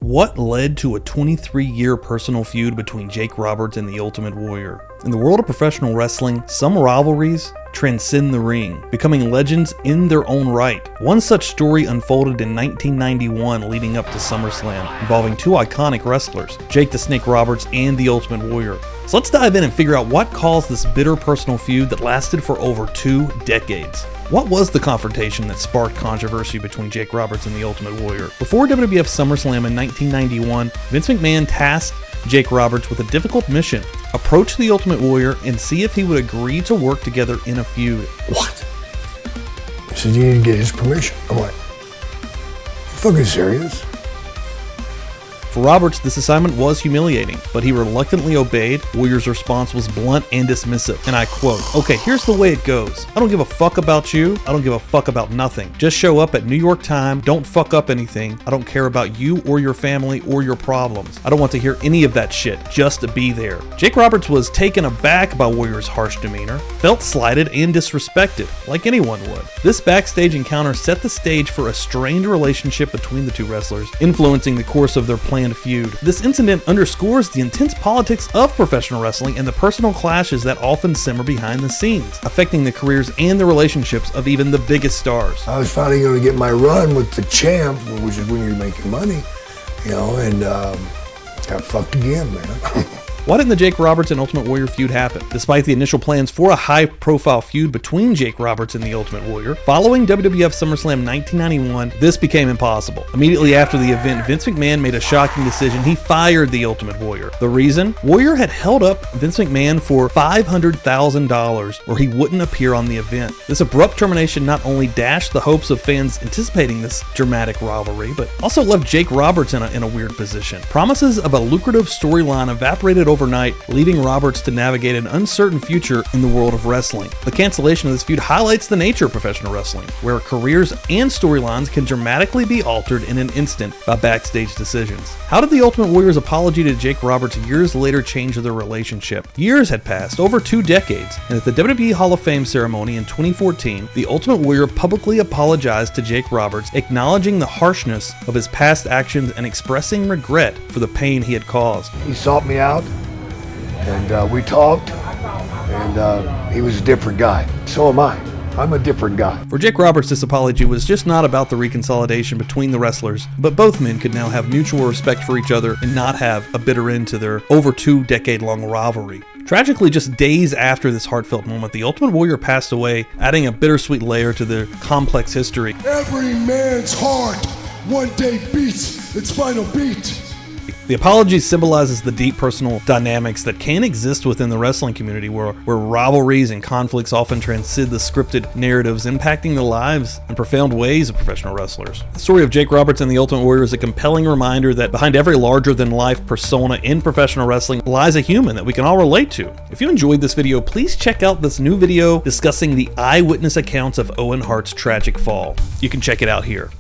What led to a 23-year personal feud between Jake Roberts and the Ultimate Warrior? In the world of professional wrestling, some rivalries transcend the ring, becoming legends in their own right. One such story unfolded in 1991 leading up to SummerSlam, involving two iconic wrestlers, Jake the Snake Roberts and the Ultimate Warrior. So let's dive in and figure out what caused this bitter personal feud that lasted for over 2 decades. What was the confrontation that sparked controversy between Jake Roberts and the Ultimate Warrior? Before WWF SummerSlam in 1991, Vince McMahon tasked Jake Roberts with a difficult mission: approach the Ultimate Warrior and see if he would agree to work together in a feud. What? He said you need to get his permission. I'm like, you fucking serious? For Roberts, this assignment was humiliating, but he reluctantly obeyed. Warrior's response was blunt and dismissive, and I quote, "Okay, here's the way it goes. I don't give a fuck about you. I don't give a fuck about nothing. Just show up at New York time. Don't fuck up anything. I don't care about you or your family or your problems. I don't want to hear any of that shit. Just be there." Jake Roberts was taken aback by Warrior's harsh demeanor, felt slighted and disrespected, like anyone would. This backstage encounter set the stage for a strained relationship between the two wrestlers, influencing the course of their planned feud. This incident underscores the intense politics of professional wrestling and the personal clashes that often simmer behind the scenes, affecting the careers and the relationships of even the biggest stars. I was finally going to get my run with the champ, which is when you're making money, you know, and got fucked again, man. Why didn't the Jake Roberts and Ultimate Warrior feud happen? Despite the initial plans for a high-profile feud between Jake Roberts and the Ultimate Warrior, following WWF SummerSlam 1991, this became impossible. Immediately after the event, Vince McMahon made a shocking decision. He fired the Ultimate Warrior. The reason? Warrior had held up Vince McMahon for $500,000 or he wouldn't appear on the event. This abrupt termination not only dashed the hopes of fans anticipating this dramatic rivalry, but also left Jake Roberts in a weird position. Promises of a lucrative storyline evaporated overnight, leaving Roberts to navigate an uncertain future in the world of wrestling. The cancellation of this feud highlights the nature of professional wrestling, where careers and storylines can dramatically be altered in an instant by backstage decisions. How did the Ultimate Warrior's apology to Jake Roberts years later change their relationship? Years had passed, over 2 decades, and at the WWE Hall of Fame ceremony in 2014, the Ultimate Warrior publicly apologized to Jake Roberts, acknowledging the harshness of his past actions and expressing regret for the pain he had caused. He sought me out, and we talked, and he was a different guy. So am I. I'm a different guy. For Jake Roberts, this apology was just not about the reconciliation between the wrestlers, but both men could now have mutual respect for each other and not have a bitter end to their over 2-decade-long rivalry. Tragically, just days after this heartfelt moment, the Ultimate Warrior passed away, adding a bittersweet layer to their complex history. Every man's heart one day beats its final beat. The apology symbolizes the deep personal dynamics that can exist within the wrestling community, where rivalries and conflicts often transcend the scripted narratives, impacting the lives and profound ways of professional wrestlers. The story of Jake Roberts and the Ultimate Warrior is a compelling reminder that behind every larger-than-life persona in professional wrestling lies a human that we can all relate to. If you enjoyed this video, please check out this new video discussing the eyewitness accounts of Owen Hart's tragic fall. You can check it out here.